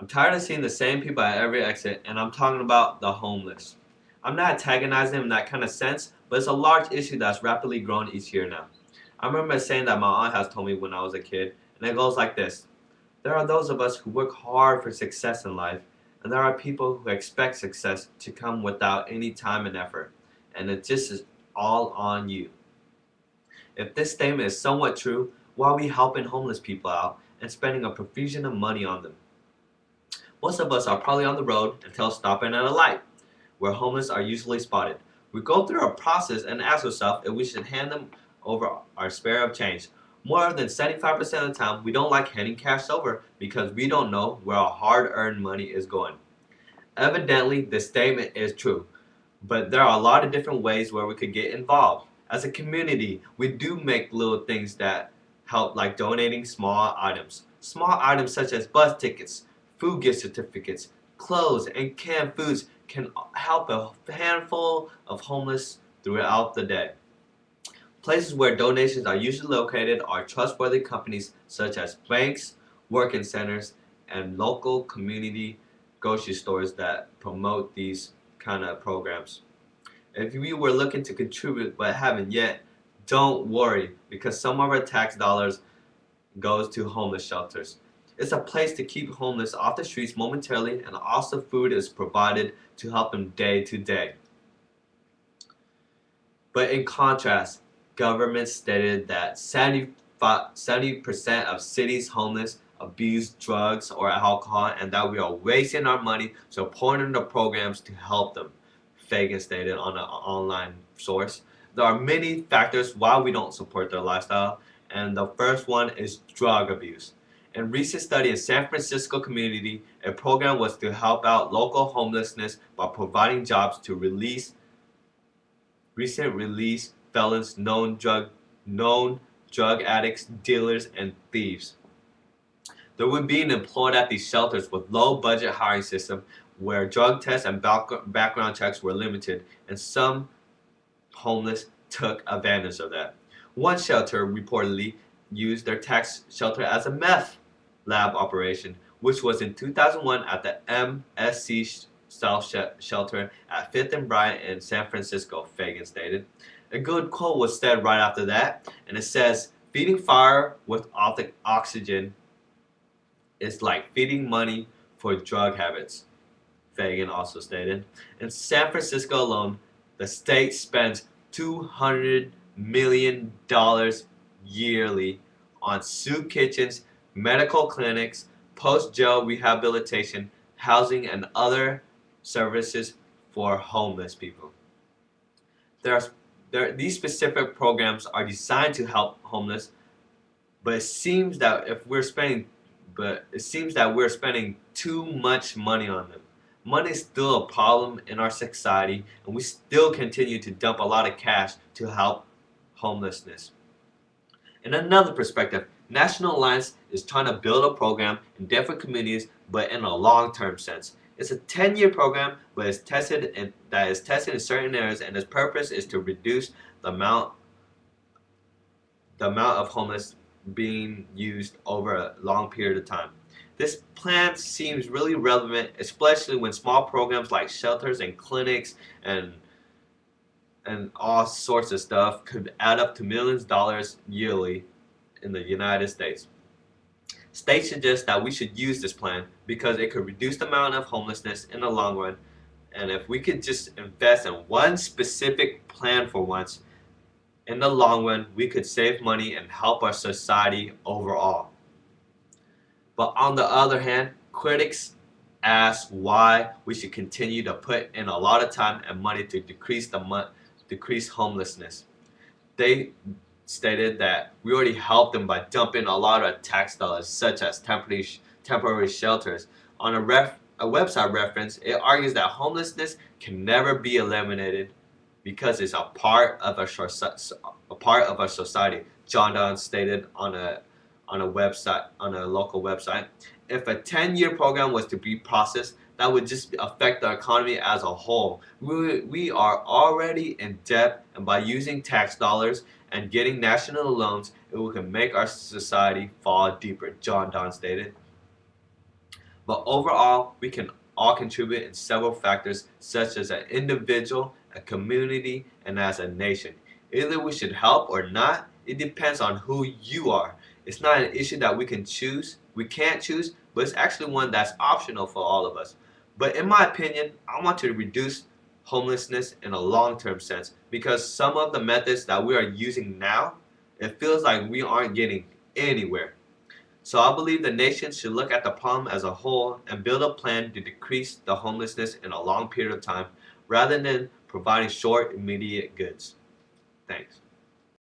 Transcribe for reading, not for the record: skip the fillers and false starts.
I'm tired of seeing the same people at every exit, and I'm talking about the homeless. I'm not antagonizing them in that kind of sense, but it's a large issue that's rapidly growing each year now. I remember saying that my aunt has told me when I was a kid, and it goes like this. There are those of us who work hard for success in life, and there are people who expect success to come without any time and effort, and it just is all on you. If this statement is somewhat true, why are we helping homeless people out and spending a profusion of money on them? Most of us are probably on the road until stopping at a light, where homeless are usually spotted. We go through a process and ask ourselves if we should hand them over our spare of change. More than 75% of the time, we don't like handing cash over because we don't know where our hard-earned money is going. Evidently, the statement is true, but there are a lot of different ways where we could get involved. As a community, we do make little things that help, like donating small items. Small items such as bus tickets, food gift certificates, clothes, and canned foods can help a handful of homeless throughout the day. Places where donations are usually located are trustworthy companies such as banks, working centers, and local community grocery stores that promote these kind of programs. If you were looking to contribute but haven't yet, don't worry because some of our tax dollars goes to homeless shelters. It's a place to keep homeless off the streets momentarily, and also food is provided to help them day to day. But in contrast, government stated that 70% of cities homeless abuse drugs or alcohol and that we are wasting our money supporting the programs to help them, Fagan stated on an online source. There are many factors why we don't support their lifestyle, and the first one is drug abuse. In recent study in San Francisco community, a program was to help out local homelessness by providing jobs to recent release felons, known drug addicts, dealers, and thieves. They were being employed at these shelters with low budget hiring system where drug tests and background checks were limited, and some homeless took advantage of that. One shelter reportedly used their tax shelter as a meth lab operation, which was in 2001 at the MSC South Shelter at 5th and Bryant in San Francisco, Fagan stated. A good quote was said right after that, and it says, feeding fire with oxygen is like feeding money for drug habits, Fagan also stated. In San Francisco alone, the state spends $200 million yearly on soup kitchens, medical clinics, post-jail rehabilitation, housing, and other services for homeless people. These specific programs are designed to help homeless, but it seems that we're spending too much money on them. Money is still a problem in our society, and we still continue to dump a lot of cash to help homelessness. In another perspective, National Alliance is trying to build a program in different communities, but in a long-term sense. It's a 10-year program, but it's tested in certain areas, and its purpose is to reduce the amount of homeless being used over a long period of time. This plan seems really relevant, especially when small programs like shelters and clinics and all sorts of stuff could add up to millions of dollars yearly in the United States. States suggest that we should use this plan because it could reduce the amount of homelessness in the long run, and if we could just invest in one specific plan for once, in the long run, we could save money and help our society overall. But on the other hand, critics ask why we should continue to put in a lot of time and money to decrease homelessness. They stated that we already helped them by dumping a lot of tax dollars, such as temporary shelters. On a website reference, it argues that homelessness can never be eliminated because it's a part of our society. John Donne stated on a local website. If a 10-year program was to be processed, that would just affect the economy as a whole. We are already in debt, and by using tax dollars and getting national loans, it can make our society fall deeper, John Donne stated. But overall, we can all contribute in several factors such as an individual, a community, and as a nation. Either we should help or not, it depends on who you are. It's not an issue that we can't choose, but it's actually one that's optional for all of us. But in my opinion, I want to reduce homelessness in a long-term sense because some of the methods that we are using now, it feels like we aren't getting anywhere. So I believe the nation should look at the problem as a whole and build a plan to decrease the homelessness in a long period of time rather than providing short, immediate goods. Thanks.